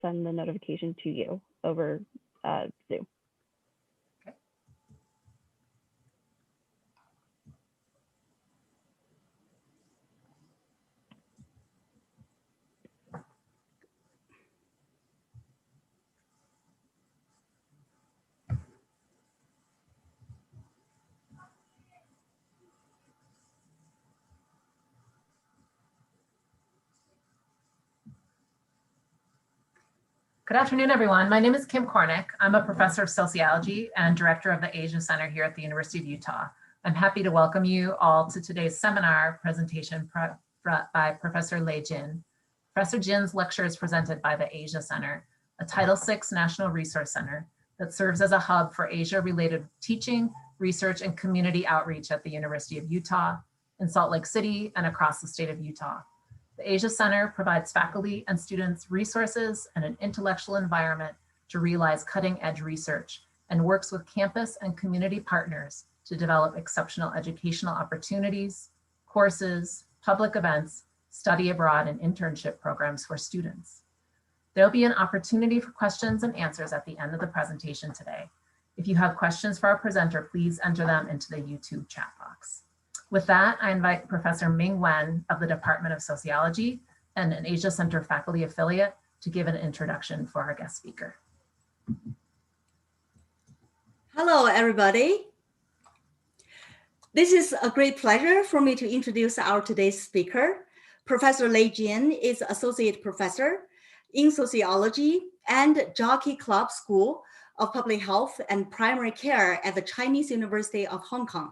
send the notification to you over Zoom. Good afternoon, everyone. My name is Kim Cornick. I'm a professor of sociology and director of the Asia Center here at the University of Utah. I'm happy to welcome you all to today's seminar presentation by Professor Lei Jin. Professor Jin's lecture is presented by the Asia Center, a Title VI National Resource Center that serves as a hub for Asia-related teaching, research, and community outreach at the University of Utah, in Salt Lake City, and across the state of Utah. The Asia Center provides faculty and students resources and an intellectual environment to realize cutting-edge research and works with campus and community partners to develop exceptional educational opportunities, courses, public events, study abroad, and internship programs for students. There'll be an opportunity for questions and answers at the end of the presentation today. If you have questions for our presenter, please enter them into the YouTube chat box. With that, I invite Professor Ming Wen of the Department of Sociology and an Asia Center faculty affiliate to give an introduction for our guest speaker. Hello, everybody. This is a great pleasure for me to introduce our today's speaker. Professor Lei Jin is Associate Professor in Sociology and Jockey Club School of Public Health and Primary Care at the Chinese University of Hong Kong.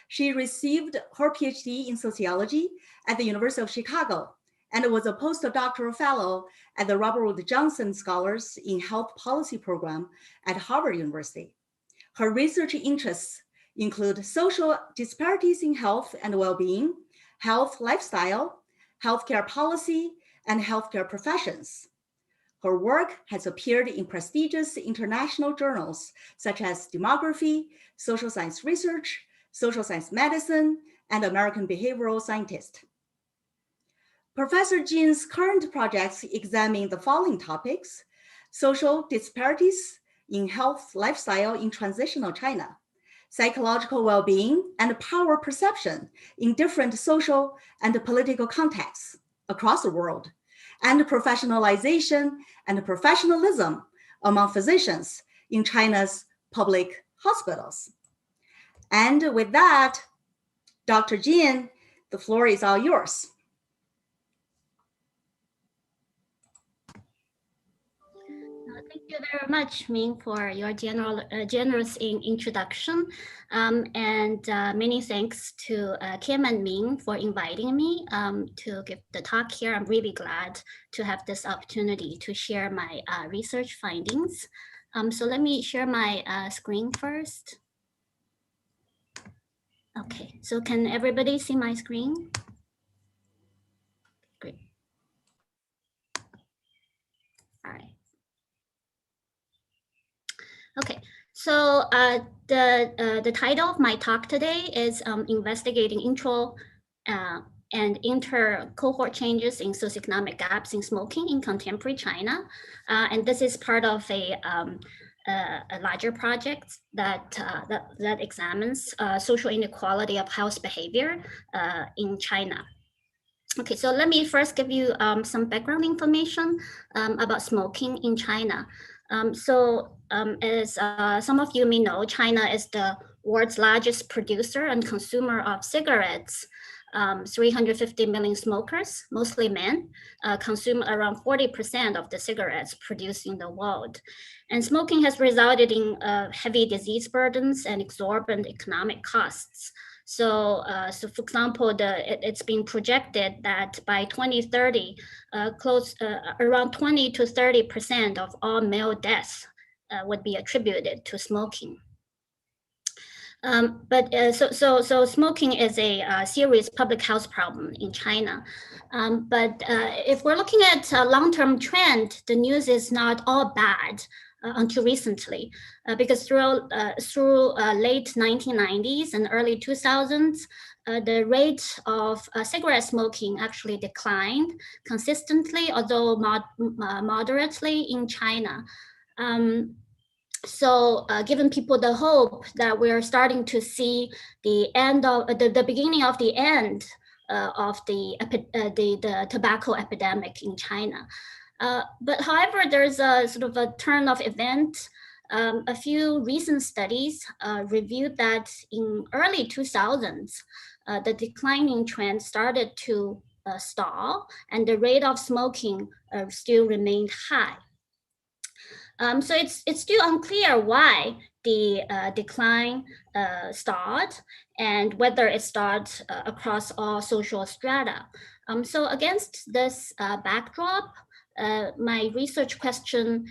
She received her PhD in sociology at the University of Chicago and was a postdoctoral fellow at the Robert Wood Johnson Scholars in Health Policy Program at Harvard University. Her research interests include social disparities in health and well-being, health lifestyle, healthcare policy, and healthcare professions. Her work has appeared in prestigious international journals such as Demography, Social Science Research, Social Science Medicine, and American Behavioral Scientist. Professor Jin's current projects examine the following topics: social disparities in health lifestyle in transitional China, psychological well-being and power perception in different social and political contexts across the world, and professionalization and professionalism among physicians in China's public hospitals. And with that, Dr. Jin, the floor is all yours. Thank you very much, Ming, for your generous introduction. Many thanks to Kim and Ming for inviting me to give the talk here. I'm really glad to have this opportunity to share my research findings. So let me share my screen first. Okay, so can everybody see my screen? Great. All right. Okay, so the title of my talk today is investigating intra and inter-cohort changes in socioeconomic gaps in smoking in contemporary China. And this is part of a larger project that examines social inequality of health behavior in China. Okay, so let me first give you some background information about smoking in China. As some of you may know, China is the world's largest producer and consumer of cigarettes. 350 million smokers, mostly men, consume around 40% of the cigarettes produced in the world. And smoking has resulted in heavy disease burdens and exorbitant economic costs. So for example, it's been projected that by 2030, around 20 to 30% of all male deaths would be attributed to smoking. So smoking is a serious public health problem in China. But if we're looking at a long-term trend, the news is not all bad until recently, because through late 1990s and early 2000s, the rate of cigarette smoking actually declined consistently, although moderately in China. So giving people the hope that we're starting to see the end of the beginning of the end of the tobacco epidemic in China. But however, there's a sort of a turn of event. A few recent studies reviewed that in early 2000s, the declining trend started to stall, and the rate of smoking still remained high. So it's still unclear why the decline stalled and whether it starts across all social strata. So against this backdrop, my research question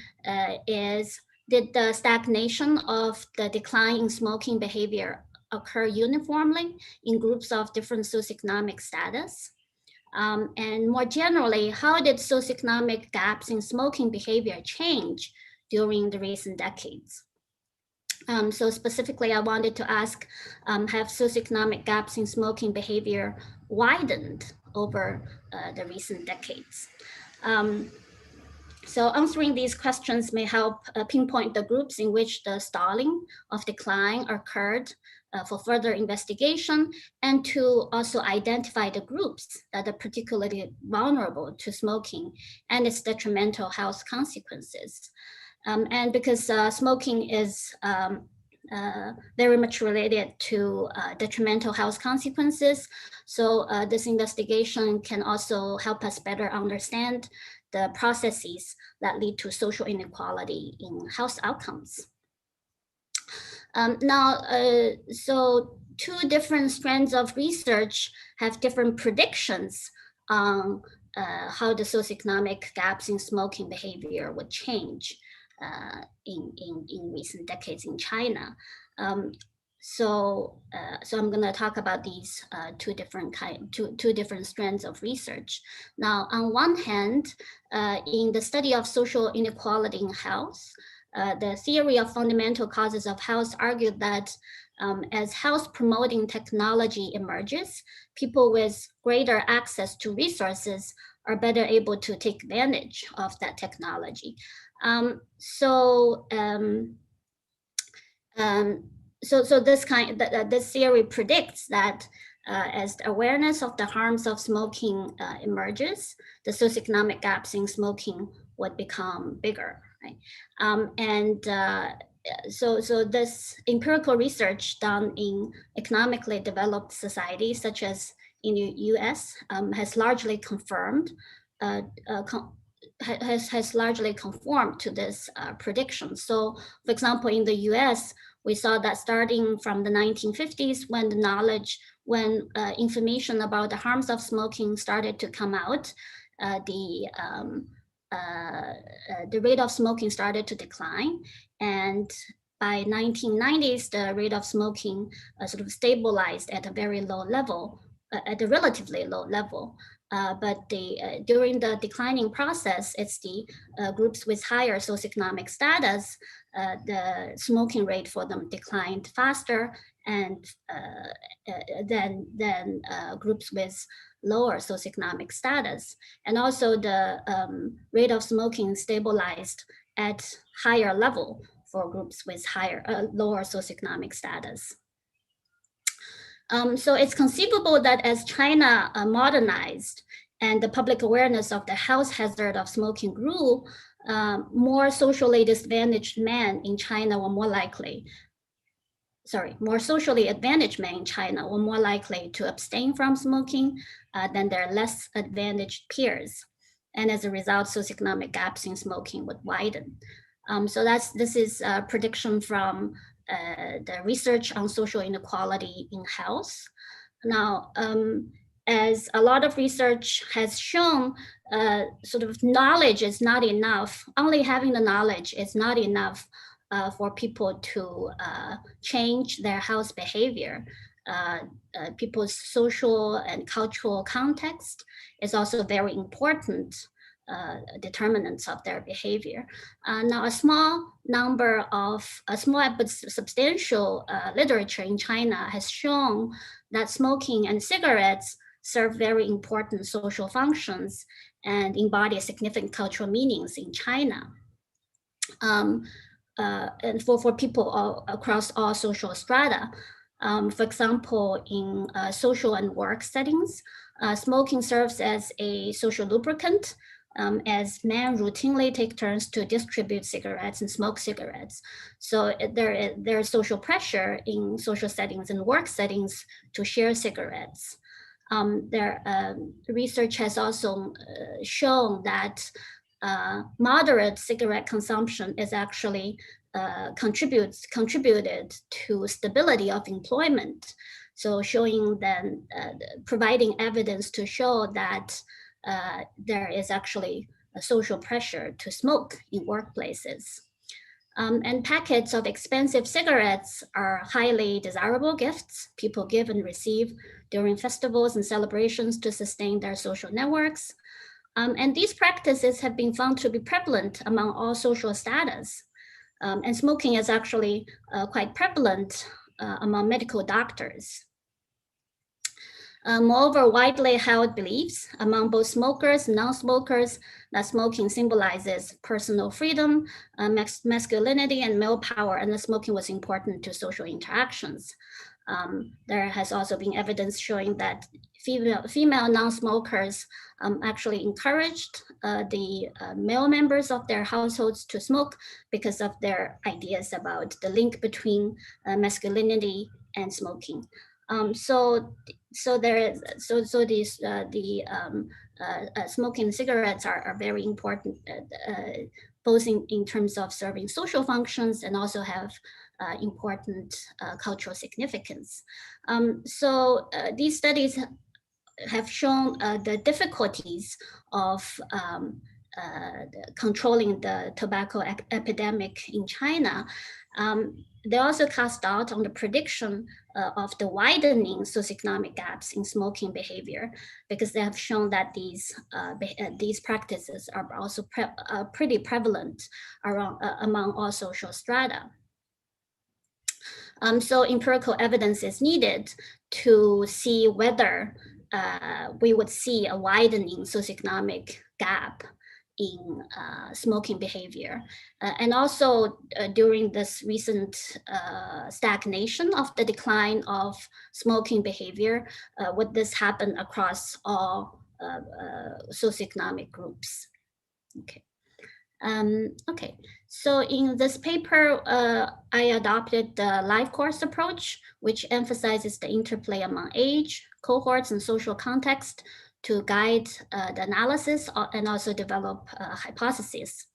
is, did the stagnation of the decline in smoking behavior occur uniformly in groups of different socioeconomic status? And more generally, how did socioeconomic gaps in smoking behavior change during the recent decades? So specifically, I wanted to ask, have socioeconomic gaps in smoking behavior widened over the recent decades? So answering these questions may help pinpoint the groups in which the stalling of decline occurred for further investigation, and to also identify the groups that are particularly vulnerable to smoking and its detrimental health consequences. And because smoking is very much related to detrimental health consequences, so this investigation can also help us better understand the processes that lead to social inequality in health outcomes. So two different strands of research have different predictions on how the socioeconomic gaps in smoking behavior would change in recent decades in China. So I'm going to talk about these two different strands of research. Now, on one hand, in the study of social inequality in health, the theory of fundamental causes of health argued that as health promoting technology emerges, people with greater access to resources are better able to take advantage of that technology. So this theory predicts that as the awareness of the harms of smoking emerges, the socioeconomic gaps in smoking would become bigger, right? So this empirical research done in economically developed societies, such as in the US, has largely confirmed has largely conformed to this prediction. So, for example, in the US, we saw that starting from the 1950s, when information about the harms of smoking started to come out, the rate of smoking started to decline. And by 1990s, the rate of smoking sort of stabilized at a very low level, at a relatively low level. But during the declining process, it's the groups with higher socioeconomic status, the smoking rate for them declined faster and than groups with lower socioeconomic status. And also the rate of smoking stabilized at higher level for groups with lower socioeconomic status. So it's conceivable that as China modernized and the public awareness of the health hazard of smoking grew, more socially disadvantaged men in China were more socially advantaged men in China were more likely to abstain from smoking than their less advantaged peers. And as a result, socioeconomic gaps in smoking would widen. So this is a prediction from the research on social inequality in health. Now, as a lot of research has shown, sort of knowledge is not enough. Only having the knowledge is not enough for people to change their health behavior. People's social and cultural context is also very important determinants of their behavior. Now, a small but substantial literature in China has shown that smoking and cigarettes serve very important social functions and embody significant cultural meanings in China. And for people across all social strata. For example, in social and work settings, smoking serves as a social lubricant, as men routinely take turns to distribute cigarettes and smoke cigarettes. So there is social pressure in social settings and work settings to share cigarettes. Research has also shown that moderate cigarette consumption is actually contributed to stability of employment. So showing then, providing evidence to show that there is actually a social pressure to smoke in workplaces. And packets of expensive cigarettes are highly desirable gifts people give and receive during festivals and celebrations to sustain their social networks. And these practices have been found to be prevalent among all social status. And smoking is actually quite prevalent among medical doctors. Moreover, widely held beliefs among both smokers and non-smokers that smoking symbolizes personal freedom, masculinity, and male power, and that smoking was important to social interactions. There has also been evidence showing that female non-smokers actually encouraged the male members of their households to smoke because of their ideas about the link between masculinity and smoking. Smoking cigarettes are very important, both in terms of serving social functions and also have important cultural significance. These studies have shown the difficulties of controlling the tobacco epidemic in China. They also cast doubt on the prediction of the widening socioeconomic gaps in smoking behavior, because they have shown that these practices are also pretty prevalent among all social strata. So empirical evidence is needed to see whether we would see a widening socioeconomic gap in smoking behavior. And also during this recent stagnation of the decline of smoking behavior, would this happen across all socioeconomic groups? Okay. Okay, so in this paper, I adopted the LifeCourse approach, which emphasizes the interplay among age, cohorts, and social context to guide the analysis and also develop hypotheses.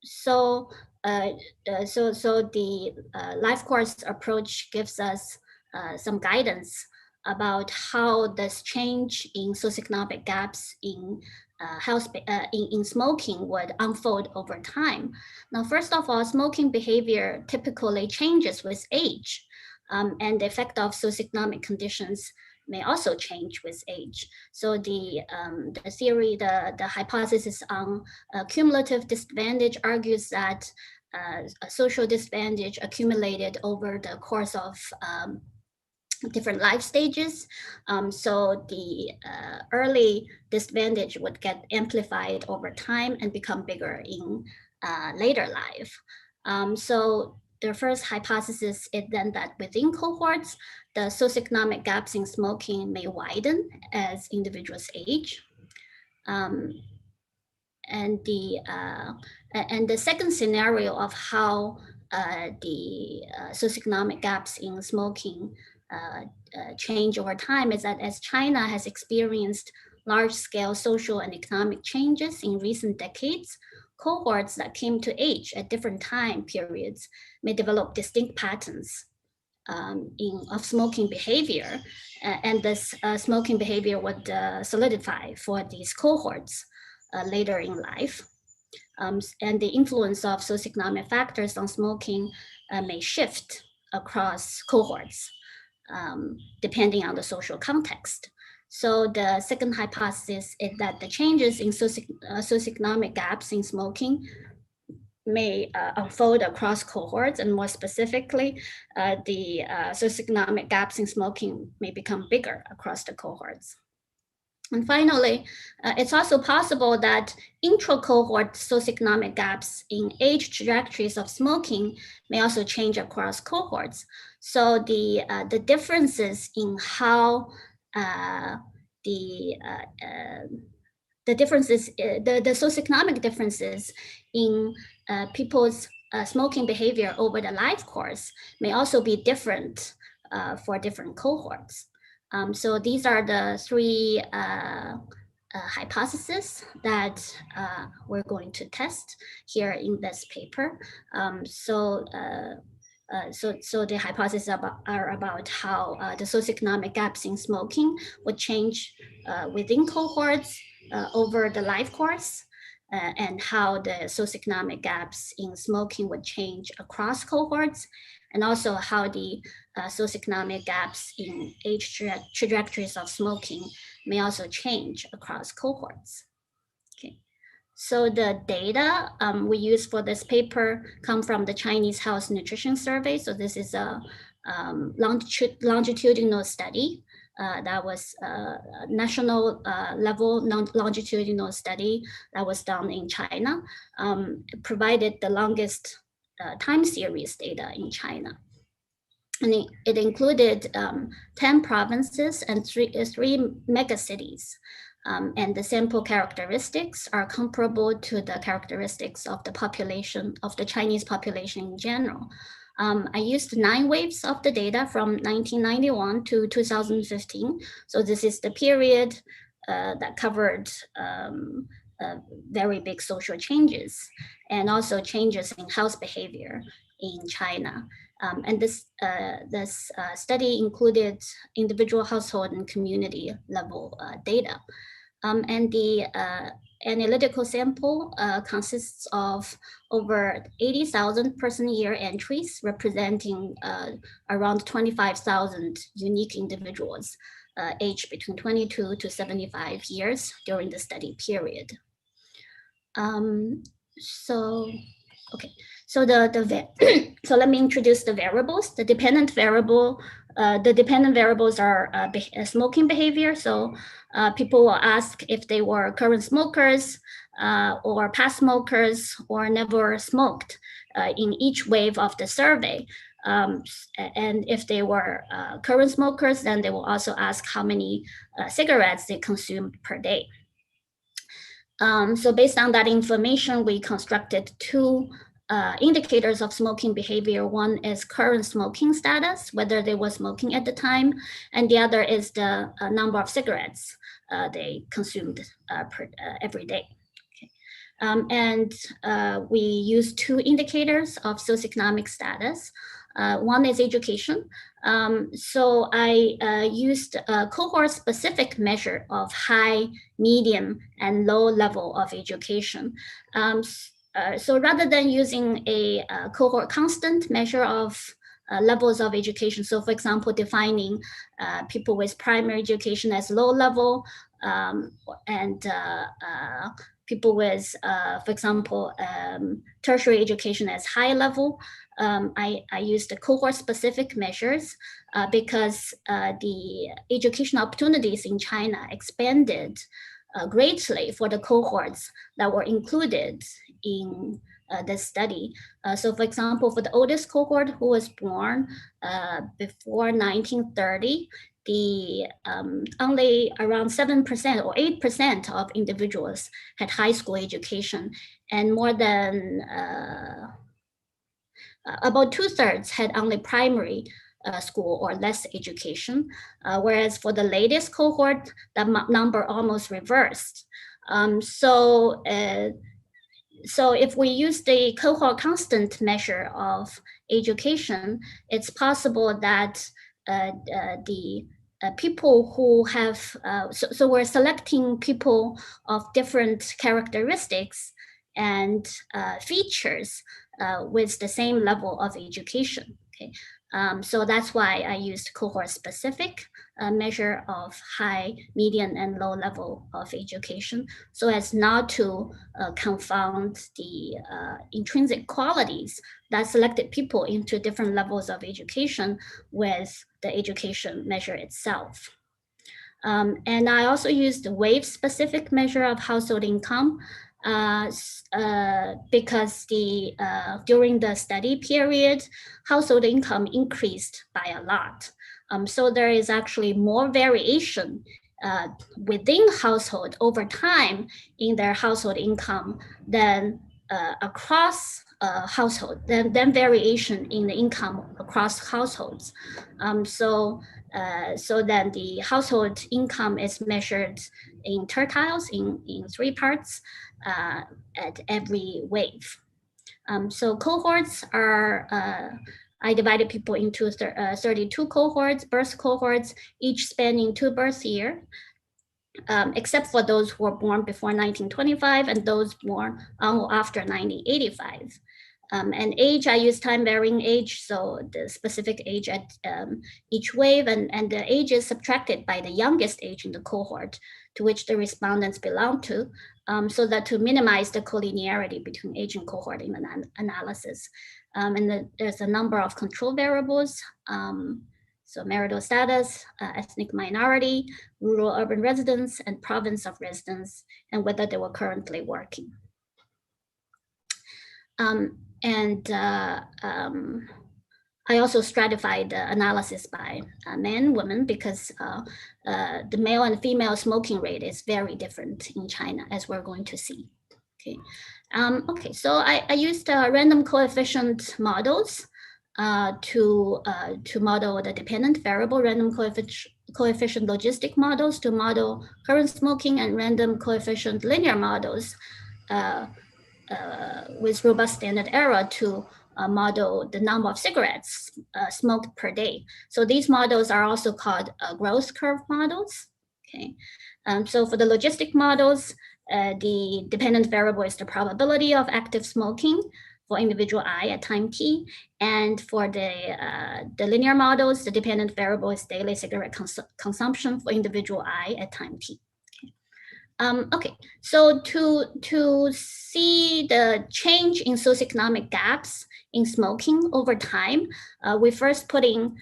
So the LifeCourse approach gives us some guidance about how this change in socioeconomic gaps in in smoking would unfold over time. Now, first of all, smoking behavior typically changes with age, and the effect of socioeconomic conditions may also change with age. So the theory, the hypothesis on cumulative disadvantage argues that a social disadvantage accumulated over the course of different life stages. So the early disadvantage would get amplified over time and become bigger in later life. So the first hypothesis is then that within cohorts, the socioeconomic gaps in smoking may widen as individuals age. And the second scenario of how the socioeconomic gaps in smoking change over time is that as China has experienced large-scale social and economic changes in recent decades, cohorts that came to age at different time periods may develop distinct patterns of smoking behavior, and this smoking behavior would solidify for these cohorts later in life. And the influence of socioeconomic factors on smoking may shift across cohorts, depending on the social context. So the second hypothesis is that the changes in socioeconomic gaps in smoking may unfold across cohorts, and more specifically, the socioeconomic gaps in smoking may become bigger across the cohorts. And finally, it's also possible that intra-cohort socioeconomic gaps in age trajectories of smoking may also change across cohorts. So the differences in how the socioeconomic differences in people's smoking behavior over the life course may also be different for different cohorts. So these are the three hypotheses that we're going to test here in this paper. So the hypotheses are about how the socioeconomic gaps in smoking would change within cohorts over the life course, and how the socioeconomic gaps in smoking would change across cohorts, and also how the socioeconomic gaps in age trajectories of smoking may also change across cohorts. Okay. So the data we use for this paper come from the Chinese Health Nutrition Survey. So this is a longitudinal study that was a national level longitudinal study that was done in China. It provided the longest time series data in China. And it included 10 provinces and three megacities. And the sample characteristics are comparable to the characteristics of the population, of the Chinese population in general. I used 9 waves of the data from 1991 to 2015. So this is the period that covered very big social changes, and also changes in health behavior in China. And this study included individual household and community level data. And the analytical sample consists of over 80,000 person-year entries, representing around 25,000 unique individuals aged between 22 to 75 years during the study period. So let me introduce the variables. The dependent variables are smoking behavior. So people will ask if they were current smokers or past smokers or never smoked in each wave of the survey. And if they were current smokers, then they will also ask how many cigarettes they consumed per day. So based on that information, we constructed 2 indicators of smoking behavior. One is current smoking status, whether they were smoking at the time, and the other is the number of cigarettes they consumed every day. Okay. And we use 2 indicators of socioeconomic status. One is education. So I used a cohort-specific measure of high, medium, and low level of education. So rather than using a cohort constant measure of levels of education, so for example, defining people with primary education as low level, and people with, for example, tertiary education as high level, I used the cohort-specific measures because the education opportunities in China expanded greatly for the cohorts that were included in this study. So for example, for the oldest cohort who was born before 1930, only around 7% or 8% of individuals had high school education, and more than about 2/3 had only primary school or less education, whereas for the latest cohort, that number almost reversed. So if we use the cohort constant measure of education, it's possible that the people who have, so we're selecting people of different characteristics and features with the same level of education. Okay, so that's why I used cohort-specific measure of high, median, and low level of education, so as not to confound the intrinsic qualities that selected people into different levels of education with the education measure itself. And I also used the wave-specific measure of household income because during the study period, household income increased by a lot. So there is actually more variation within household over time in their household income than across household, than variation in the income across households. So then the household income is measured in tertiles, in 3 parts at every wave. So cohorts are, I divided people into 32 cohorts, birth cohorts, each spanning 2 birth years, except for those who were born before 1925 and those born after 1985. And age, I use time varying age, so the specific age at each wave, and the age is subtracted by the youngest age in the cohort to which the respondents belong to, so that to minimize the collinearity between age and cohort in an analysis. And there's a number of control variables, so marital status, ethnic minority, rural urban residence, and province of residence, and whether they were currently working. I also stratified the analysis by men, women, because the male and female smoking rate is very different in China, as we're going to see. Okay, okay. So I used random coefficient models to model the dependent variable, random coefficient logistic models to model current smoking, and random coefficient linear models with robust standard error to model the number of cigarettes smoked per day. So these models are also called growth curve models. Okay, so for the logistic models, the dependent variable is the probability of active smoking for individual I at time t, and for the linear models, the dependent variable is daily cigarette consumption for individual I at time t. Okay, so to see the change in socioeconomic gaps in smoking over time, we first put in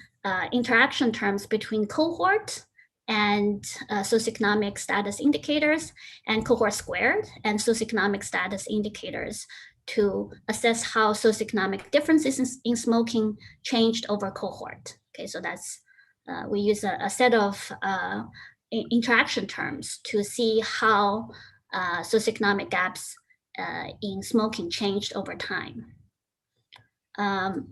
interaction terms between cohort and socioeconomic status indicators, and cohort squared and socioeconomic status indicators to assess how socioeconomic differences in smoking changed over cohort. Okay, so that's, we use a set of interaction terms to see how socioeconomic gaps in smoking changed over time. So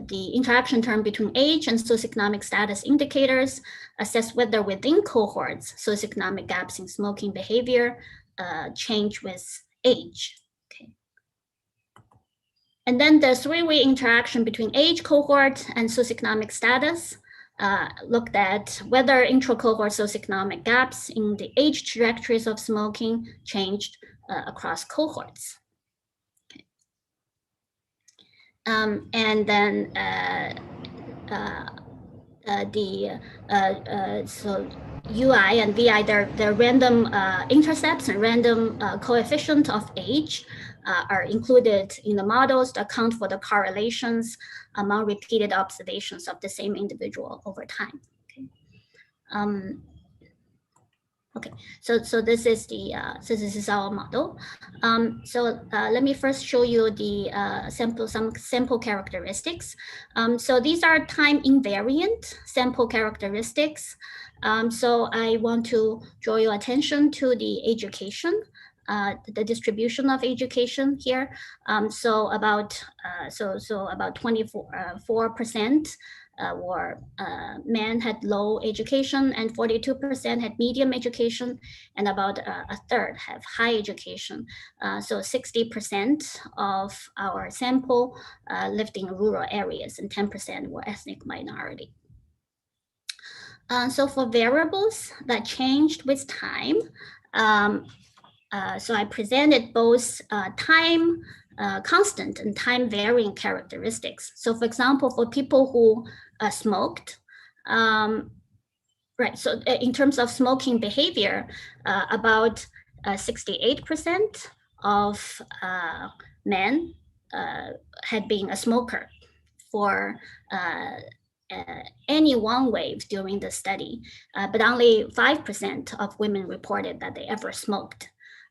the interaction term between age and socioeconomic status indicators assess whether within cohorts, socioeconomic gaps in smoking behavior change with age. Okay. And then the 3-way interaction between age, cohort, and socioeconomic status looked at whether intra-cohort socioeconomic gaps in the age trajectories of smoking changed across cohorts. Okay. And then so UI and VI, they're random intercepts and random coefficient of age are included in the models to account for the correlations among repeated observations of the same individual over time. Okay, okay. So this is the so this is our model. Let me first show you the some sample characteristics. So these are time invariant sample characteristics. So I want to draw your attention to the education. The distribution of education here. So about 24% were men had low education, and 42% had medium education, and about a third have high education. So 60% of our sample lived in rural areas, and 10% were ethnic minority. So for variables that changed with time, so I presented both time constant and time varying characteristics. So for example, for people who smoked, right, so in terms of smoking behavior, about 68% of men had been a smoker for any one wave during the study, but only 5% of women reported that they ever smoked.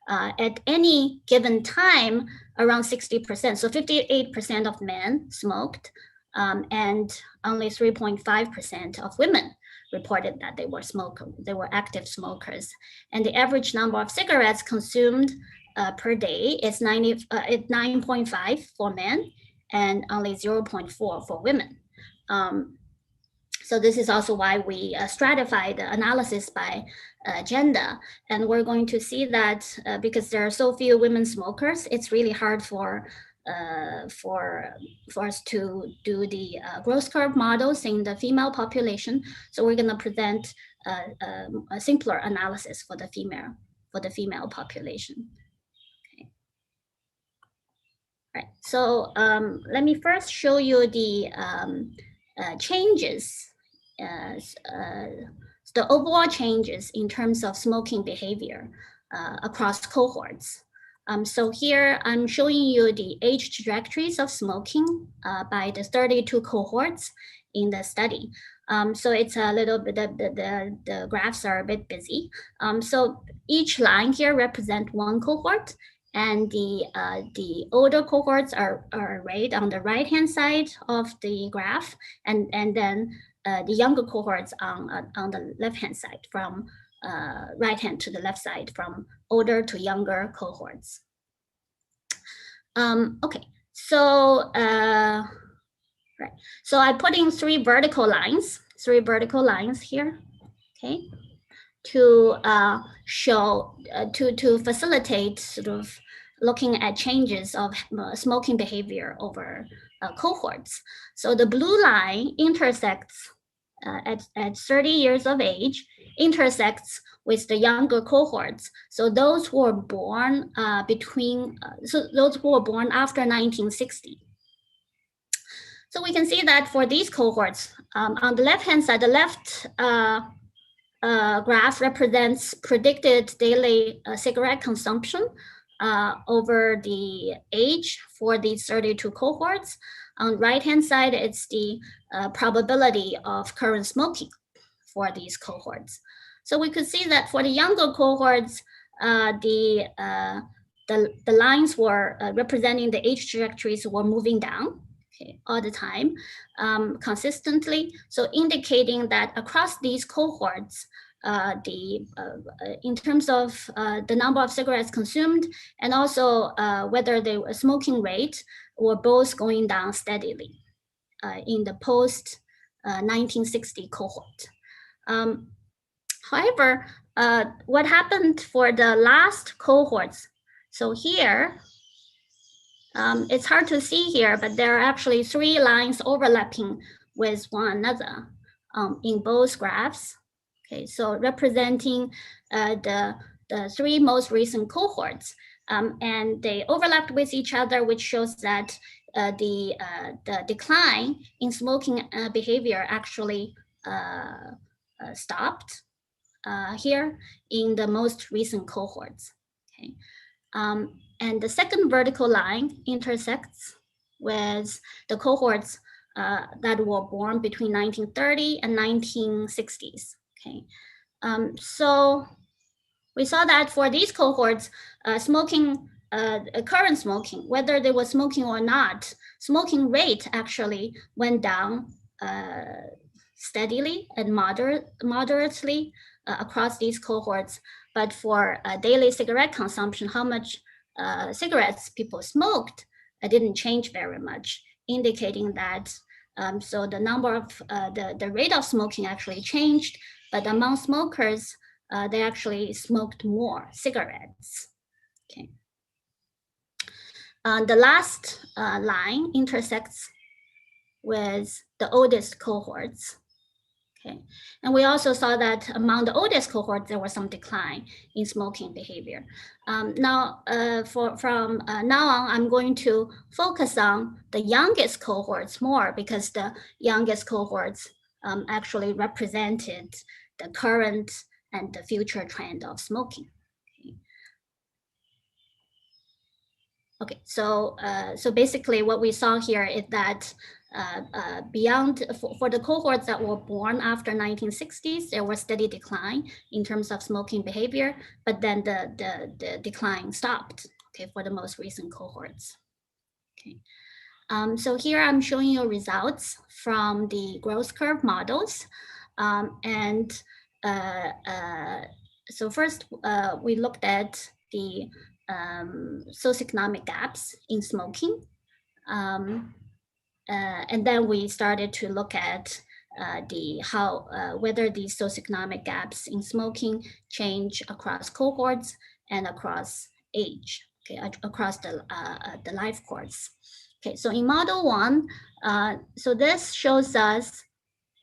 At any given time, around 60%, so 58% of men smoked, and only 3.5% of women reported that they were active smokers. And the average number of cigarettes consumed per day is 9.5 for men and only 0.4 for women. So this is also why we stratify the analysis by gender. And we're going to see that because there are so few women smokers, it's really hard for us to do the growth curve models in the female population. So we're going to present a simpler analysis for the female population. Okay. Right. So let me first show you the changes, the overall changes in terms of smoking behavior across cohorts. So here I'm showing you the age trajectories of smoking by the 32 cohorts in the study. So it's a little bit, the graphs are a bit busy. So each line here represents one cohort, and the older cohorts are arrayed on the right-hand side of the graph, and then the younger cohorts on the left-hand side, from right hand to the left side, from older to younger cohorts. Okay, so right. So I put in three vertical lines here, okay, to show, to facilitate sort of looking at changes of smoking behavior over cohorts. So the blue line intersects at 30 years of age, intersects with the younger cohorts. So those who were born those who were born after 1960. So we can see that for these cohorts, on the left-hand side, the left graph represents predicted daily cigarette consumption over the age for these 32 cohorts. On the right-hand side, it's the probability of current smoking for these cohorts. So we could see that for the younger cohorts, the lines were representing the age trajectories were moving down, okay, all the time, consistently. So indicating that across these cohorts, in terms of the number of cigarettes consumed, and also whether the smoking rate were both going down steadily in the post 1960 cohort. However, what happened for the last cohorts? So here, it's hard to see here, but there are actually three lines overlapping with one another in both graphs. Okay, so representing the three most recent cohorts, and they overlapped with each other, which shows that the decline in smoking behavior actually stopped here in the most recent cohorts. Okay, and the second vertical line intersects with the cohorts that were born between 1930 and 1960s. Okay, so we saw that for these cohorts, current smoking, whether they were smoking or not, smoking rate actually went down steadily and moderately across these cohorts. But for daily cigarette consumption, how much cigarettes people smoked, it didn't change very much, indicating that so the number of the rate of smoking actually changed, but among smokers, they actually smoked more cigarettes. Okay. The last line intersects with the oldest cohorts. Okay, and we also saw that among the oldest cohorts, there was some decline in smoking behavior. From now on, I'm going to focus on the youngest cohorts more, because the youngest cohorts actually represented the current and the future trend of smoking. Okay, so basically what we saw here is that beyond for the cohorts that were born after 1960s, there was steady decline in terms of smoking behavior, but then the decline stopped, okay, for the most recent cohorts. Okay, so here I'm showing you results from the growth curve models, so first we looked at the socioeconomic gaps in smoking. And then we started to look at whether these socioeconomic gaps in smoking change across cohorts and across age, okay, across the life course. Okay, so in model 1, so this shows us,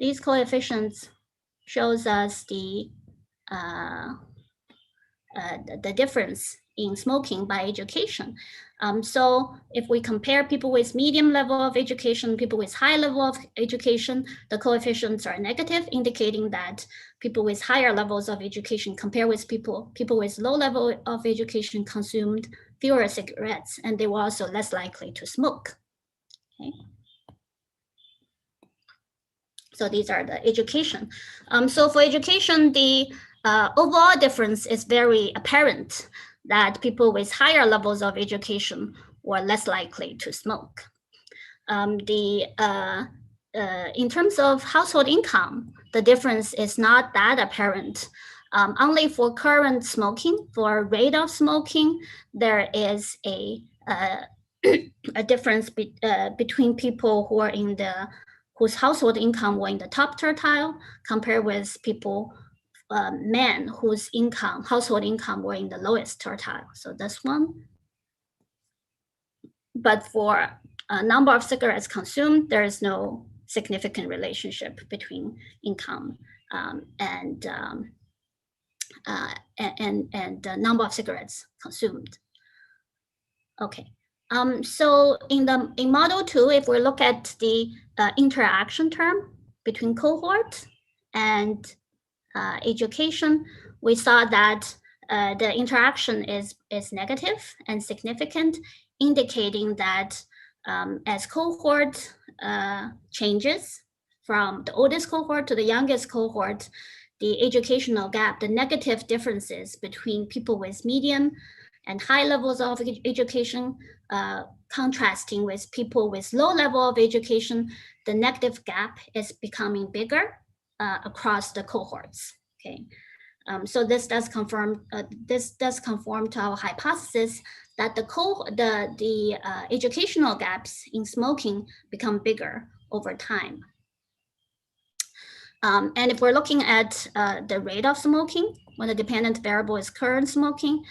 these coefficients shows us the difference in smoking by education. So if we compare people with medium level of education, people with high level of education, the coefficients are negative, indicating that people with higher levels of education compared with people with low level of education consumed fewer cigarettes, and they were also less likely to smoke. Okay. So these are the education. So for education, the overall difference is very apparent, that people with higher levels of education were less likely to smoke. In terms of household income, the difference is not that apparent. Only for current smoking, for rate of smoking, there is a difference between people who are in whose household income were in the top tertile, compared with people, men whose household income were in the lowest tertile. So this one. But for a number of cigarettes consumed, there is no significant relationship between income and the number of cigarettes consumed. Okay. So in model 2, if we look at the interaction term between cohort and education, we saw that the interaction is negative and significant, indicating that as cohort changes from the oldest cohort to the youngest cohort, the educational gap, the negative differences between people with medium and high levels of education contrasting with people with low level of education, the negative gap is becoming bigger across the cohorts. Okay, so this does conform to our hypothesis that the educational gaps in smoking become bigger over time. And if we're looking at the rate of smoking, when the dependent variable is current smoking,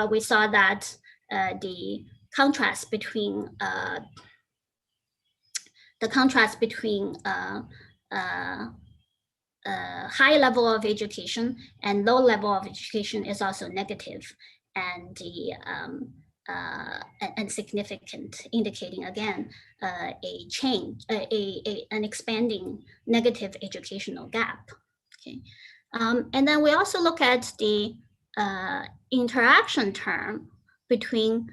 we saw that the contrast between high level of education and low level of education is also negative, and and significant, indicating again a change, an expanding negative educational gap. Okay, and then we also look at the interaction term between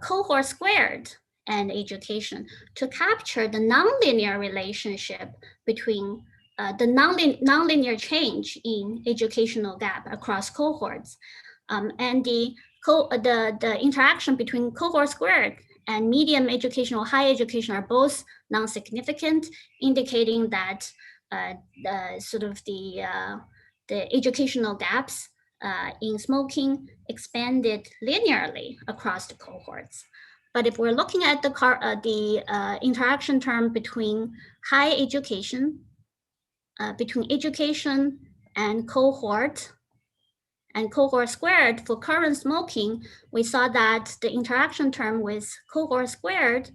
cohort squared and education to capture the nonlinear relationship between the nonlinear change in educational gap across cohorts, and the interaction between cohort squared and medium education or high education are both non-significant, indicating that the educational gaps in smoking expanded linearly across the cohorts. But if we're looking at the interaction term between high education, between education and cohort squared for current smoking, we saw that the interaction term with cohort squared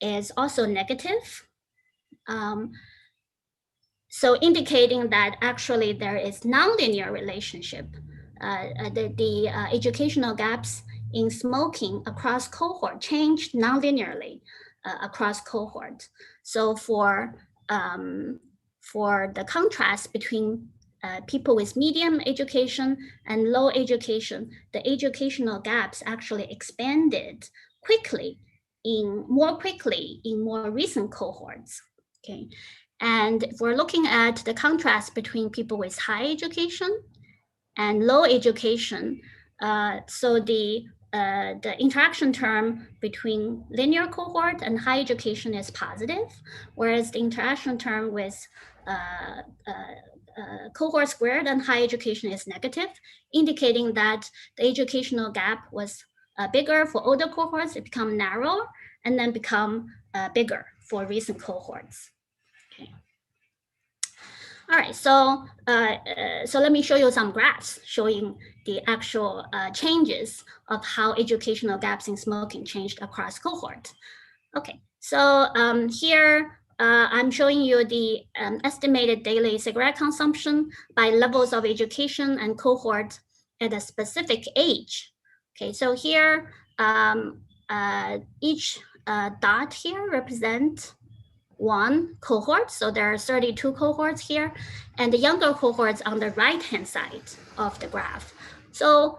is also negative. So indicating that actually there is nonlinear relationship. The educational gaps in smoking across cohort changed nonlinearly across cohort. So for the contrast between people with medium education and low education, the educational gaps actually expanded more quickly in more recent cohorts. Okay, and if we're looking at the contrast between people with high education and low education, so the interaction term between linear cohort and high education is positive, whereas the interaction term with cohort squared and high education is negative, indicating that the educational gap was bigger for older cohorts, it become narrower, and then become bigger for recent cohorts. Okay. All right, so let me show you some graphs showing the actual changes of how educational gaps in smoking changed across cohort. Okay, so here I'm showing you the estimated daily cigarette consumption by levels of education and cohort at a specific age. Okay, so here each dot here represents one cohort. So there are 32 cohorts here, and the younger cohorts on the right-hand side of the graph. So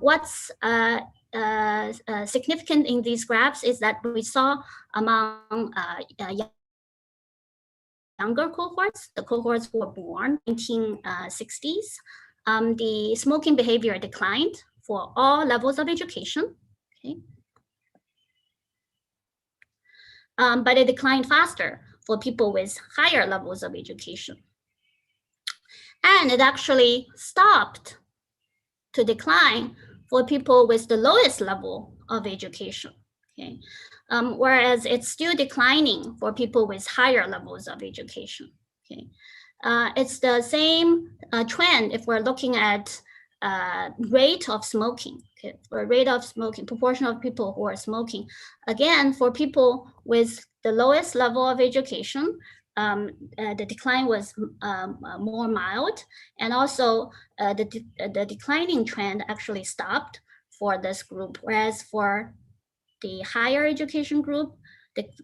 what's significant in these graphs is that we saw among younger cohorts, the cohorts who were born in 1960s, the smoking behavior declined for all levels of education. Okay. But it declined faster for people with higher levels of education. And it actually stopped to decline for people with the lowest level of education. Okay. Whereas it's still declining for people with higher levels of education. Okay. It's the same trend if we're looking at rate of smoking, okay, or rate of smoking, proportion of people who are smoking. Again, for people with the lowest level of education, the decline was more mild, and also the declining trend actually stopped for this group, whereas for the higher education group,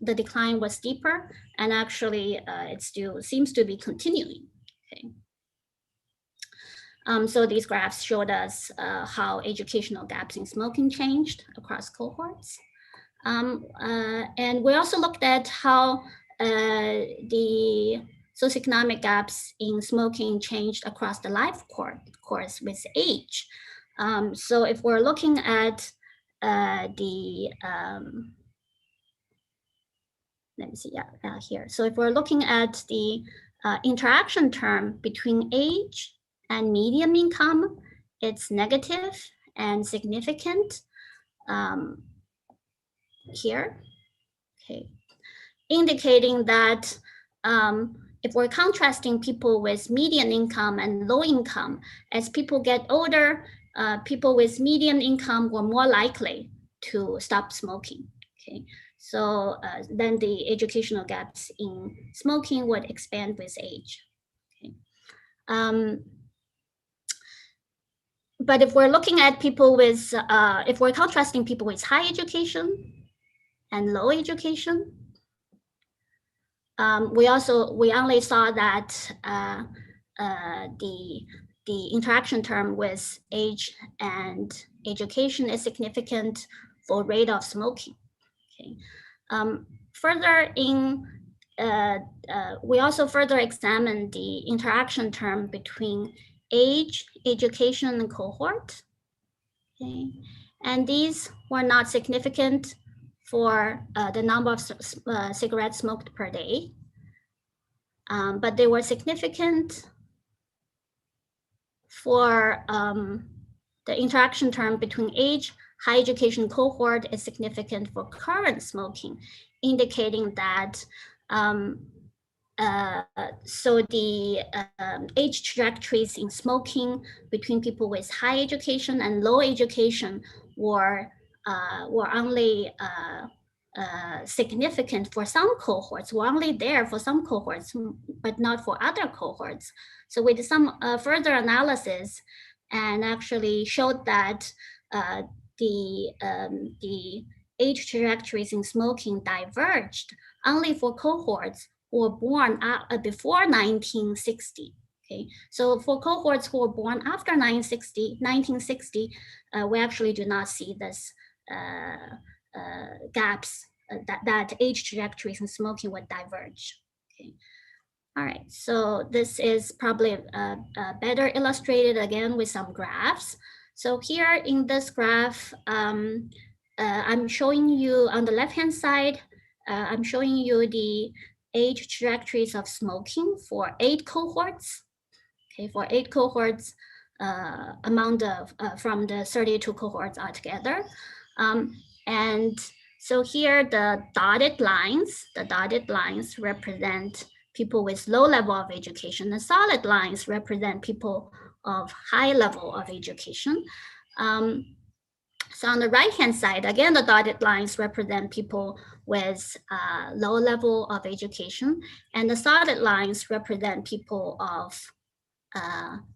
the decline was steeper, and actually it still seems to be continuing. Okay. So these graphs showed us how educational gaps in smoking changed across cohorts. And we also looked at how the socioeconomic gaps in smoking changed across the LifeCourse with age. So if we're looking at the, let me see, here. So if we're looking at the interaction term between age and median income, it's negative and significant here, okay, indicating that if we're contrasting people with median income and low income, as people get older, people with median income were more likely to stop smoking, okay? So then the educational gaps in smoking would expand with age, okay? But if we're looking at people with, if we're contrasting people with high education and low education, we only saw that the interaction term with age and education is significant for rate of smoking. Okay. Further in, we also further examined the interaction term between age, education, and cohort. Okay. And these were not significant for the number of cigarettes smoked per day, but they were significant for the interaction term between age, high education cohort is significant for current smoking, indicating that so the age trajectories in smoking between people with high education and low education were only significant for some cohorts, were only there for some cohorts, but not for other cohorts. So we did some further analysis and actually showed that the age trajectories in smoking diverged only for cohorts who were born before 1960. Okay, so for cohorts who were born after 1960, we actually do not see this gaps that age trajectories in smoking would diverge. Okay. All right, so this is probably better illustrated again with some graphs. So here in this graph, I'm showing you on the left-hand side, I'm showing you the age trajectories of smoking for 8 cohorts. Okay, for 8 cohorts among the from the 32 cohorts altogether. And so here the dotted lines represent people with low level of education. The solid lines represent people of high level of education. So on the right-hand side, again, the dotted lines represent people with low level of education, and the solid lines represent people of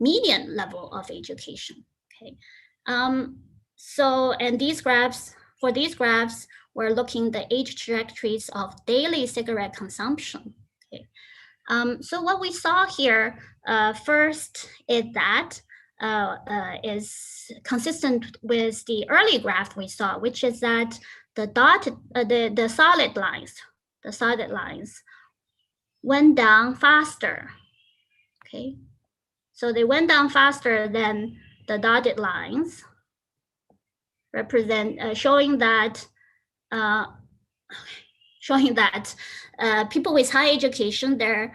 median level of education. Okay, so and these graphs, for these graphs, we're looking the age trajectories of daily cigarette consumption. Okay, so what we saw here first is that is consistent with the early graph we saw, which is that the dotted, the solid lines went down faster. Okay, so they went down faster than the dotted lines, represent showing that people with high education, their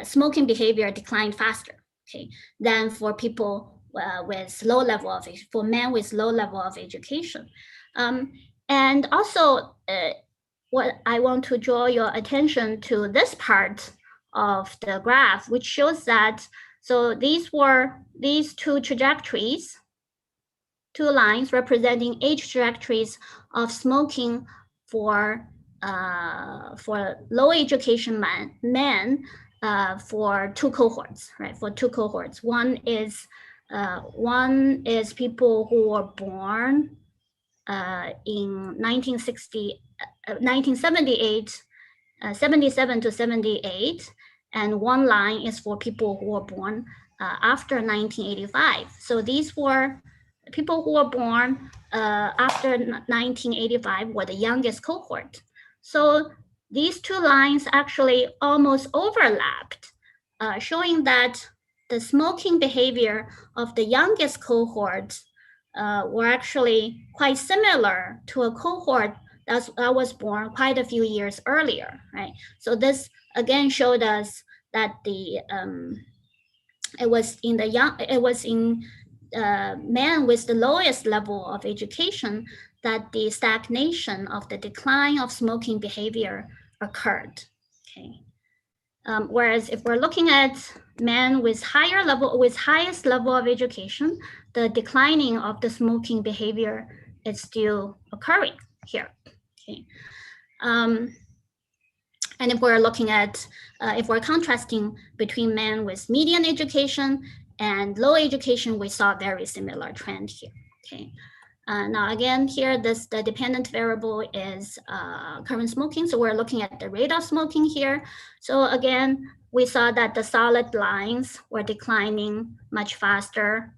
smoking behavior declined faster. Okay, than for people with low level of, for men with low level of education. And also, what I want to draw your attention to this part of the graph, which shows that, so these two trajectories, 2 lines representing age trajectories of smoking for low education men for 2 cohorts, right? For 2 cohorts. One is people who were born in 1978, 77 to 78, and one line is for people who were born after 1985. So these were people who were born after 1985 were the youngest cohort. So these 2 lines actually almost overlapped, showing that the smoking behavior of the youngest cohort were actually quite similar to a cohort that was born quite a few years earlier, right? So this again showed us that it was in men with the lowest level of education that the stagnation of the decline of smoking behavior occurred. Okay. Whereas if we're looking at men with highest level of education, the declining of the smoking behavior is still occurring here. Okay. And if we're looking at, if we're contrasting between men with median education and low education, we saw a very similar trend here. Okay. Now again, here the dependent variable is current smoking. So we're looking at the rate of smoking here. So again, we saw that the solid lines were declining much faster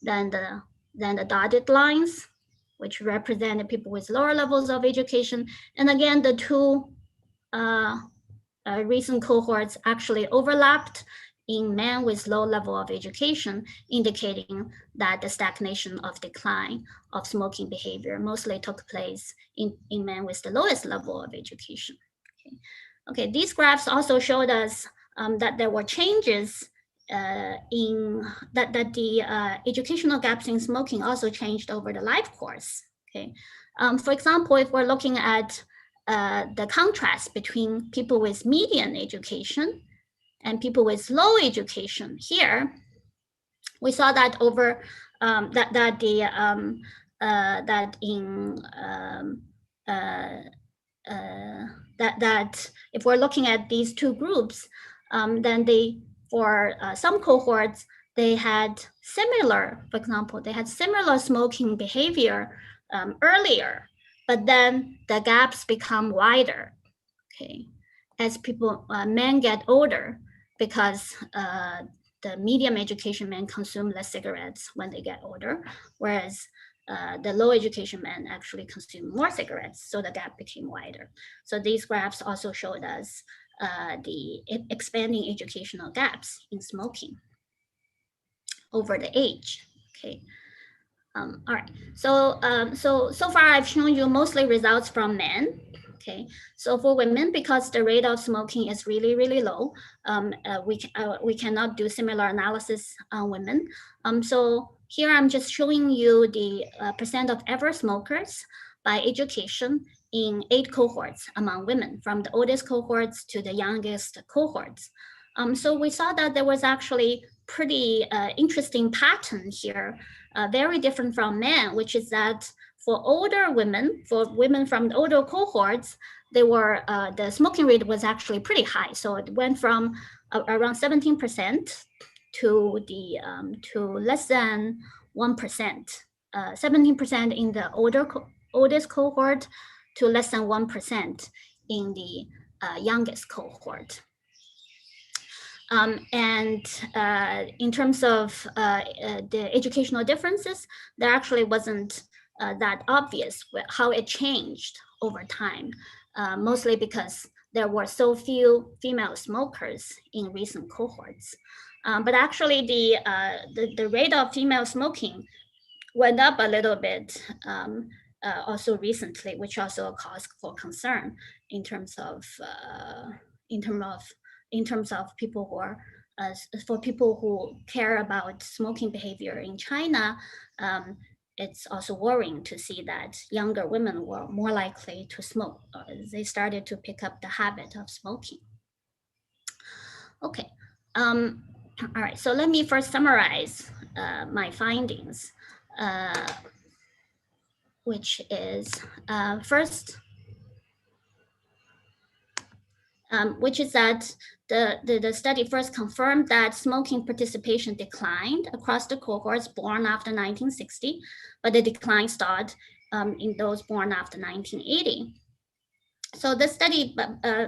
than the dotted lines, which represented people with lower levels of education. And again, the 2 recent cohorts actually overlapped in men with low level of education, indicating that the stagnation of decline of smoking behavior mostly took place in men with the lowest level of education. Okay, these graphs also showed us that there were changes in that the educational gaps in smoking also changed over the life course. Okay, for example, if we're looking at the contrast between people with median education and people with low education here, we saw that over that in that if we're looking at these two groups, then for some cohorts, they had similar, for example, they had similar smoking behavior earlier, but then the gaps become wider, okay, as men get older, because the medium education men consume less cigarettes when they get older, whereas the low education men actually consume more cigarettes, so the gap became wider. So these graphs also showed us the expanding educational gaps in smoking over the age. Okay. All right. So so far I've shown you mostly results from men. Okay. So for women, because the rate of smoking is really, really low, we cannot do similar analysis on women. So here I'm just showing you the percent of ever smokers by education in 8 cohorts among women, from the oldest cohorts to the youngest cohorts. So we saw that there was actually pretty interesting pattern here, very different from men, which is that for older women, for women from the older cohorts, they were the smoking rate was actually pretty high. So it went from around 17% to the to less than 1%, 17% in the oldest cohort to less than 1% in the youngest cohort. And in terms of the educational differences, there actually wasn't that obvious how it changed over time, mostly because there were so few female smokers in recent cohorts. But actually the rate of female smoking went up a little bit also recently, which also a cause for concern in terms of people who are for people who care about smoking behavior in China. It's also worrying to see that younger women were more likely to smoke. They started to pick up the habit of smoking. Okay, all right, so let me first summarize my findings, which is first, which is that the study first confirmed that smoking participation declined across the cohorts born after 1960, but the decline started in those born after 1980. So this study,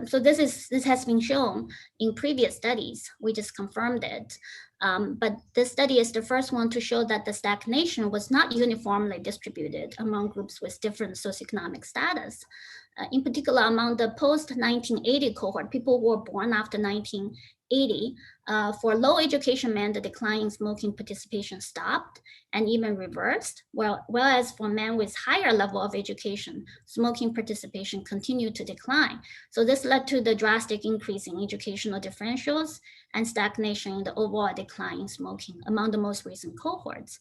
so this has been shown in previous studies. We just confirmed it. But this study is the first one to show that the stagnation was not uniformly distributed among groups with different socioeconomic status. In particular, among the post-1980 cohort, people who were born after 1980, for low education men, the decline in smoking participation stopped and even reversed, whereas for men with higher level of education, smoking participation continued to decline. So this led to the drastic increase in educational differentials and stagnation in the overall decline in smoking among the most recent cohorts.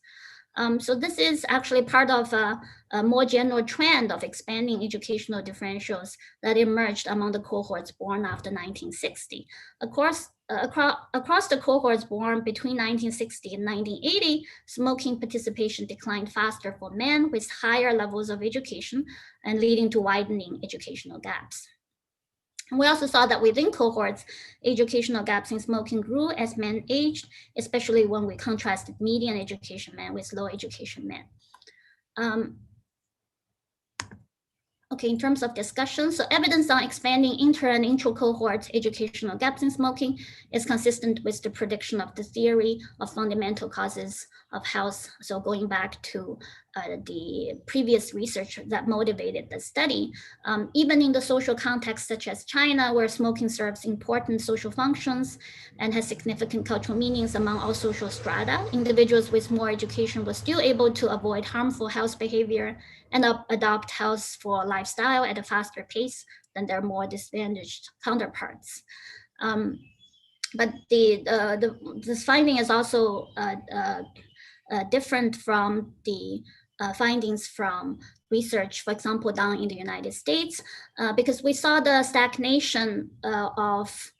So this is actually part of a more general trend of expanding educational differentials that emerged among the cohorts born after 1960. Of course, across the cohorts born between 1960 and 1980, smoking participation declined faster for men with higher levels of education and leading to widening educational gaps. And we also saw that within cohorts, educational gaps in smoking grew as men aged, especially when we contrasted median education men with low education men. Okay, in terms of discussion, so evidence on expanding inter and intra-cohort educational gaps in smoking is consistent with the prediction of the theory of fundamental causes of health. So going back to the previous research that motivated the study, even in the social context such as China, where smoking serves important social functions and has significant cultural meanings among all social strata, individuals with more education were still able to avoid harmful health behavior and adopt health for lifestyle at a faster pace than their more disadvantaged counterparts. But this finding is also different from the findings from research, for example, done in the United States, because we saw the stagnation of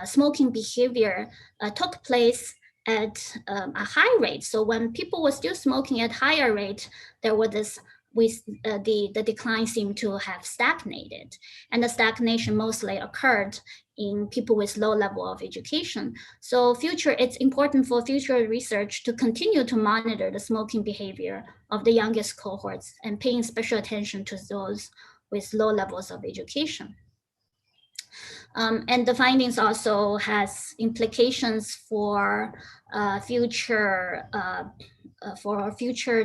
smoking behavior took place at a high rate. So when people were still smoking at higher rate, there was this the decline seemed to have stagnated, and the stagnation mostly occurred in people with low level of education. So it's important for future research to continue to monitor the smoking behavior of the youngest cohorts and paying special attention to those with low levels of education. And the findings also has implications for future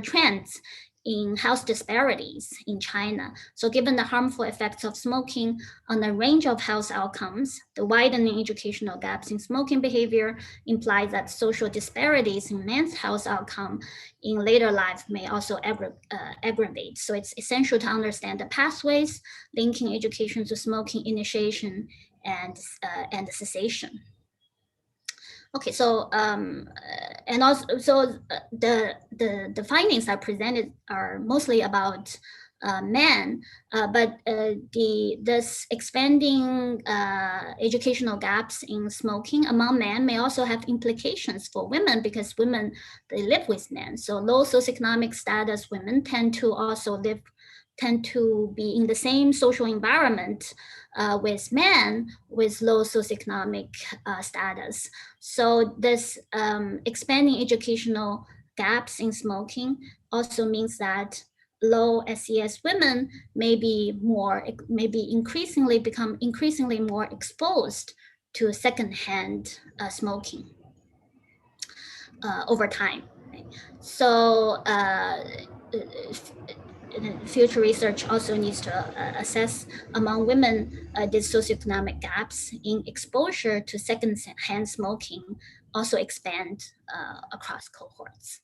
trends in health disparities in China. So given the harmful effects of smoking on a range of health outcomes, the widening educational gaps in smoking behavior implies that social disparities in men's health outcome in later life may also aggravate. So it's essential to understand the pathways linking education to smoking initiation and cessation. Okay, so and also, so the findings I presented are mostly about men, but this expanding educational gaps in smoking among men may also have implications for women, because women, they live with men. So low socioeconomic status women tend to be in the same social environment with men with low socioeconomic status. So this expanding educational gaps in smoking also means that low SES women may become increasingly more exposed to secondhand smoking over time. So future research also needs to assess among women these socioeconomic gaps in exposure to second-hand smoking also expand across cohorts.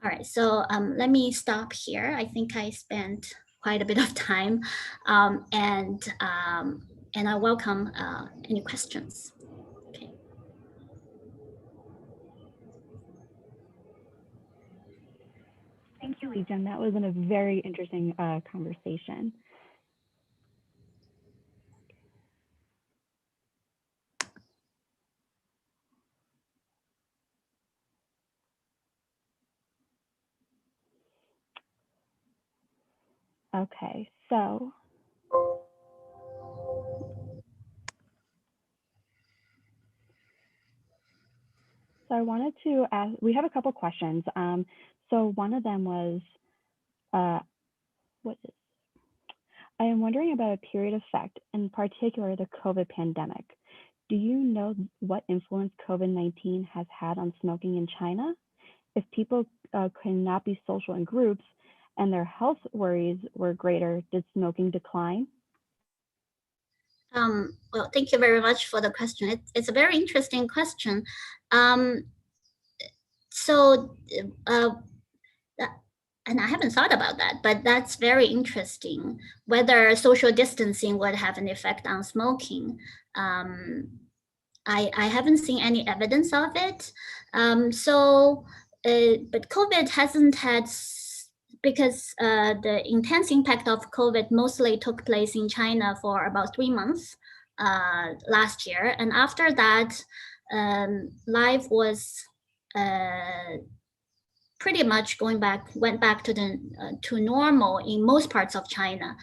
Okay. All right, so let me stop here. I think I spent quite a bit of time, and I welcome any questions. Okay. Thank you, Lei Jin. That was a very interesting conversation. Okay, so I wanted to ask, we have a couple questions. So one of them was, I am wondering about a period effect, in particular the COVID pandemic. Do you know what influence COVID-19 has had on smoking in China? If people could not be social in groups and their health worries were greater, did smoking decline? Well, thank you very much for the question. It's a very interesting question. And I haven't thought about that, but that's very interesting, whether social distancing would have an effect on smoking. I haven't seen any evidence of it. But COVID hasn't had, because the intense impact of COVID mostly took place in China for about 3 months last year. And after that, life was pretty much went back to normal in most parts of China.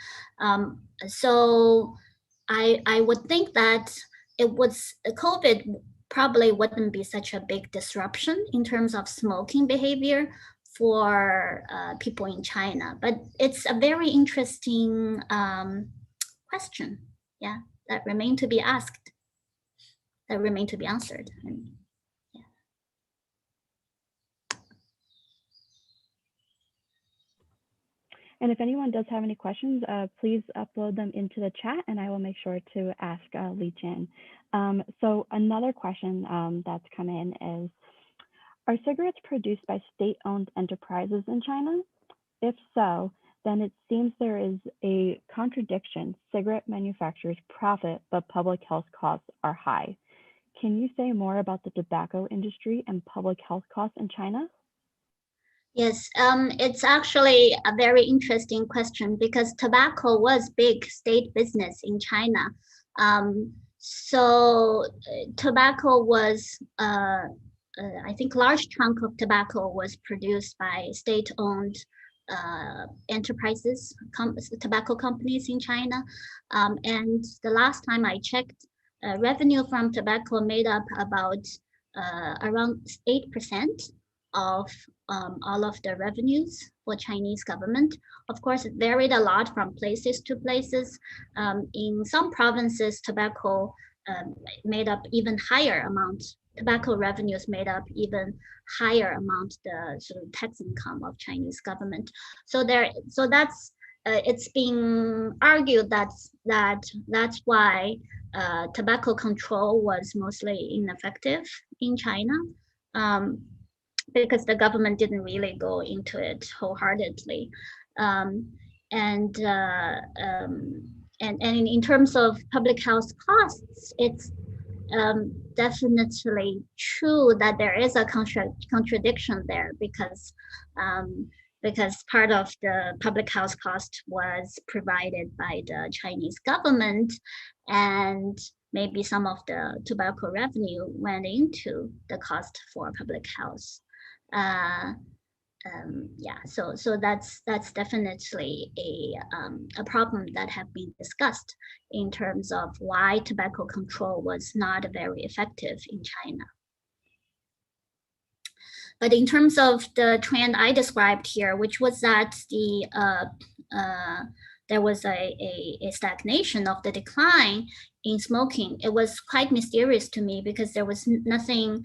So I would think that COVID probably wouldn't be such a big disruption in terms of smoking behavior for people in China. But it's a very interesting question. Yeah, that remain to be asked, that remain to be answered. And if anyone does have any questions, please upload them into the chat and I will make sure to ask Lei Jin. So another question that's come in is, are cigarettes produced by state-owned enterprises in China? If so, then it seems there is a contradiction. Cigarette manufacturers profit, but public health costs are high. Can you say more about the tobacco industry and public health costs in China? Yes, it's actually a very interesting question, because tobacco was big state business in China. So tobacco was, I think large chunk of tobacco was produced by state-owned enterprises, tobacco companies in China. And the last time I checked, revenue from tobacco made up about around 8% of all of the revenues for Chinese government. Of course, it varied a lot from places to places. In some provinces, tobacco made up even higher amount. Tobacco revenues made up even higher amount the sort of tax income of Chinese government. So that's it's being argued that's why tobacco control was mostly ineffective in China, because the government didn't really go into it wholeheartedly. And in terms of public health costs, it's definitely true that there is a contradiction there, because part of the public health cost was provided by the Chinese government, and maybe some of the tobacco revenue went into the cost for public health. Yeah, so that's definitely a problem that have been discussed in terms of why tobacco control was not very effective in China. But in terms of the trend I described here, which was that there was a stagnation of the decline in smoking, it was quite mysterious to me, because there was nothing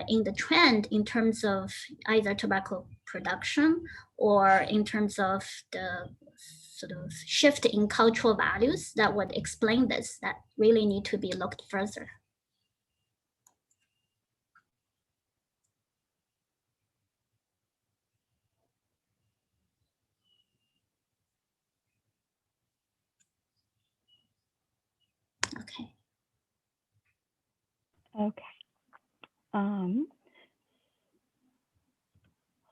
in the trend in terms of either tobacco production or in terms of the sort of shift in cultural values that would explain this, that really need to be looked further. Okay. Okay.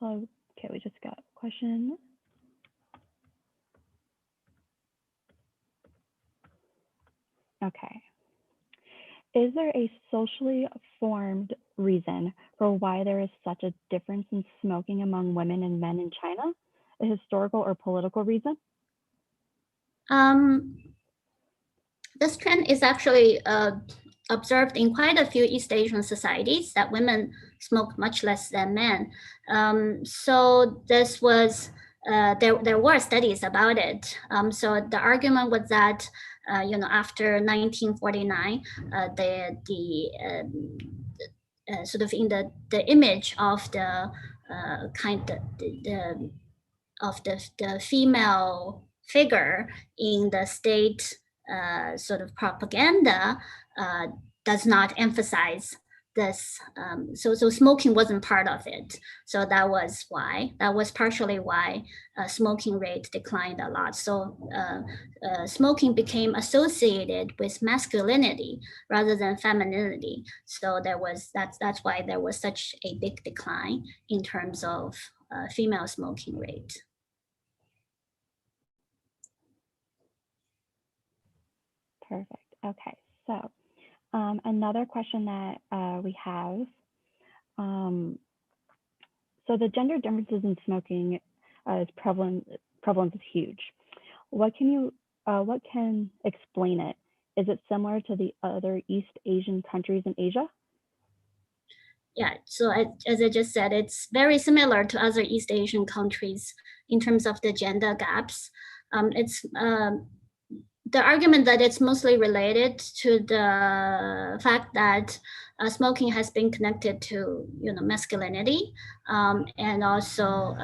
Okay, we just got a question. Okay. Is there a socially formed reason for why there is such a difference in smoking among women and men in China? A historical or political reason? This trend is actually observed in quite a few East Asian societies, that women smoke much less than men. So this was, there were studies about it. So the argument was that, after 1949, sort of in the image of the the female figure in the state sort of propaganda does not emphasize this. So smoking wasn't part of it. So that was partially why smoking rate declined a lot. So smoking became associated with masculinity rather than femininity. So that's why there was such a big decline in terms of female smoking rate. Perfect. Okay, so another question that we have. So the gender differences in smoking is prevalence is huge. What can explain it? Is it similar to the other East Asian countries in Asia? Yeah, so as I just said, it's very similar to other East Asian countries in terms of the gender gaps. It's the argument that it's mostly related to the fact that smoking has been connected to masculinity and also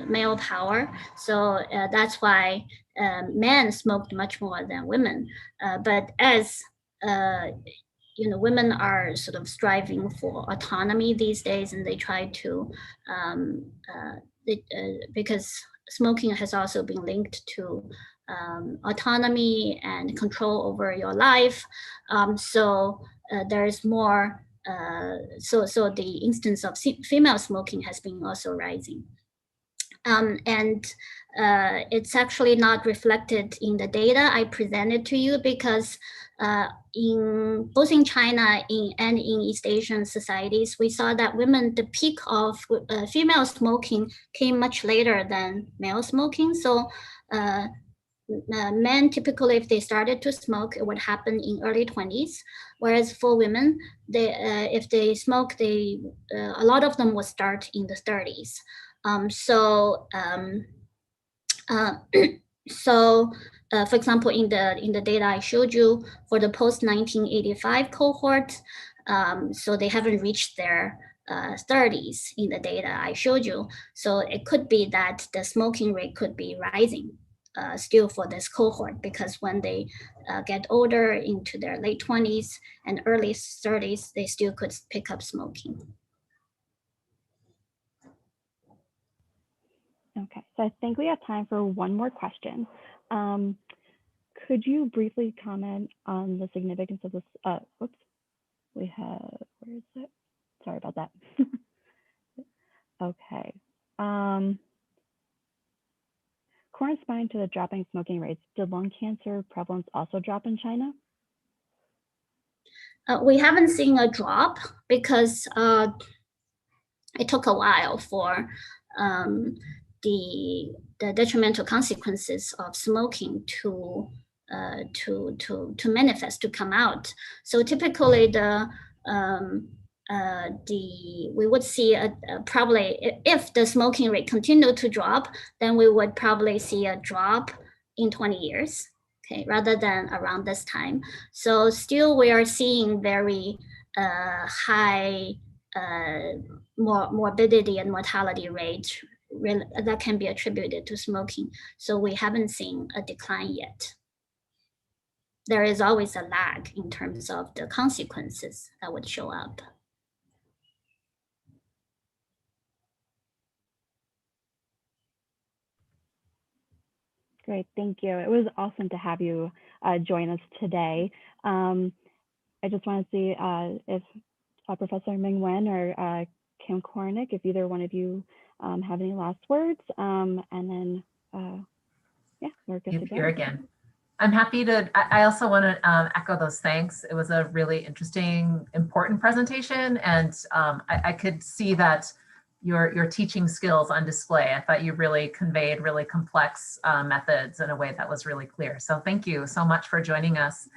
male power. So that's why men smoked much more than women. But as women are sort of striving for autonomy these days, and they try to because smoking has also been linked to autonomy and control over your life. So there's more, so the instance of female smoking has been also rising. And it's actually not reflected in the data I presented to you because in both in China and in East Asian societies, we saw that women, the peak of female smoking came much later than male smoking. So men typically, if they started to smoke, it would happen in early 20s. Whereas for women, if they smoke, a lot of them will start in the 30s. For example, in the data I showed you for the post-1985 cohort, so they haven't reached their 30s in the data I showed you. So it could be that the smoking rate could be rising still for this cohort, because when they get older into their late 20s and early 30s, they still could pick up smoking. Okay, so I think we have time for one more question. Could you briefly comment on the significance of this? Whoops, we have, where is it? Sorry about that. Okay. Corresponding to the dropping smoking rates, did lung cancer prevalence also drop in China? We haven't seen a drop because it took a while for the detrimental consequences of smoking to manifest, to come out. So typically we would see probably, if the smoking rate continued to drop, then we would probably see a drop in 20 years, okay, rather than around this time. So still we are seeing very high morbidity and mortality rate that can be attributed to smoking. So we haven't seen a decline yet. There is always a lag in terms of the consequences that would show up. Great, thank you. It was awesome to have you join us today. I just want to see if Professor Ming Wen or Kim Kornick, if either one of you have any last words, and then yeah, we're good to go. Here again. I'm happy to, I also want to echo those thanks. It was a really interesting, important presentation, and I could see that your teaching skills on display. I thought you really conveyed really complex methods in a way that was really clear. So thank you so much for joining us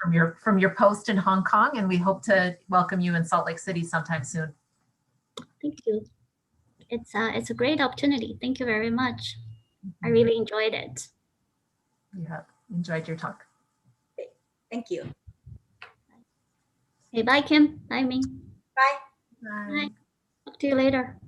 from your post in Hong Kong, and we hope to welcome you in Salt Lake City sometime soon. Thank you. It's a great opportunity. Thank you very much. I really enjoyed it. Yeah, enjoyed your talk. Thank you. Hey, bye, Kim. Bye, Ming. Bye. Bye. Bye. Talk to you later.